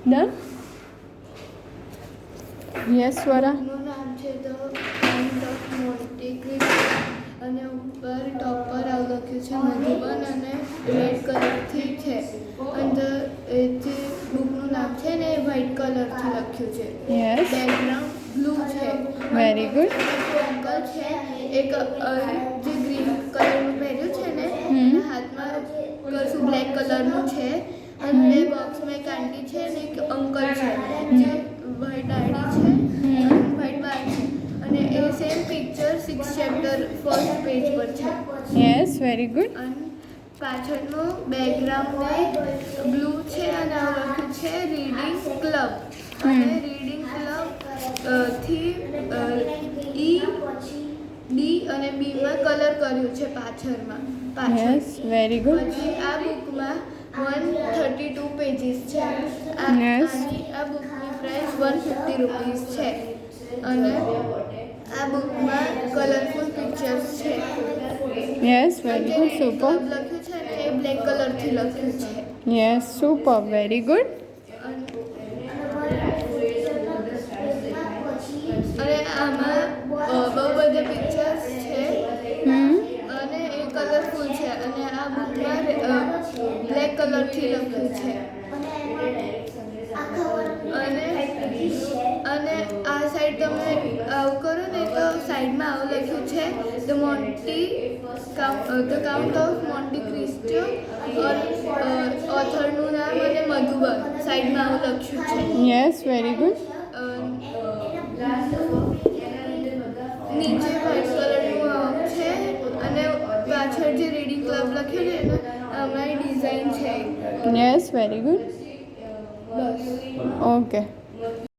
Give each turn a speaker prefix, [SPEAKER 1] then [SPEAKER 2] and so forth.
[SPEAKER 1] Done. Yes Swara.
[SPEAKER 2] નું નામ છે ધ કાઉન્ટ ઓફ મોન્ટી ક્રિસ્ટો અને ઉપર ટોપ પર આવું લખ્યું છે મધુબન અને રેડ કલરથી છે અને જે બુકનું નામ છે ને એ વ્હાઇટ કલરથી લખ્યું છે.
[SPEAKER 1] યસ.
[SPEAKER 2] બેકગ્રાઉન્ડ બ્લુ છે.
[SPEAKER 1] Very good.
[SPEAKER 2] અંકલ છે એક જે ગ્રીન કલરનું પહેર્યું છે ને એના હાથમાં કશું બ્લેક કલરનું છે અને બે બોક્સમાં એક આંટી છે ને એક અંકલ છે જે વ્હાઇટ આઈડી છે અને વ્હાઇટ બાર છે અને એ same picture 6 chapter first page પર છે.
[SPEAKER 1] Yes very good.
[SPEAKER 2] અને પાછળનું બેકગ્રાઉન્ડ બ્લુ છે અને આ લખ્યું છે રીડિંગ ક્લબ અને રીડિંગ ક્લબ થી ઈ ડી અને બી માં કલર કર્યું છે પાછળમાં.
[SPEAKER 1] Yes very good.
[SPEAKER 2] પછી આ બુકમાં 132 પેજીસ છે.
[SPEAKER 1] Yes.
[SPEAKER 2] આ બુકની પ્રાઇસ 150 રૂપીસ છે અને આ બુકમાં કલરફુલ પિક્ચર્સ છે.
[SPEAKER 1] Yes very good. સુપર.
[SPEAKER 2] લખ્યું છે ને એ બ્લેક કલરથી લખ્યું છે.
[SPEAKER 1] Yes super very good.
[SPEAKER 2] અને આમાં બહુ બધા પિક્ચર્સ છે અને એ કલરફુલ છે અને આ બુકમાં બ્લેક કલરથી લખ્યું છે અને આ સાઈડ તમે આવું કરો ને તો સાઈડમાં આવું લખ્યું છે ધ કાઉન્ટ ઓફ મોન્ટી ક્રિસ્ટો ઓથરનું નામ અને મધુબન સાઈડમાં આવું લખ્યું છે.
[SPEAKER 1] Yes very good.
[SPEAKER 2] નીચે વ્હાઇટ કલરનું છે અને પાછળ જે રીડિંગ ક્લબ લખ્યું છે ને અમારી ડિઝાઇન છે.
[SPEAKER 1] Yes very good.
[SPEAKER 2] બસ.
[SPEAKER 1] ઓકે.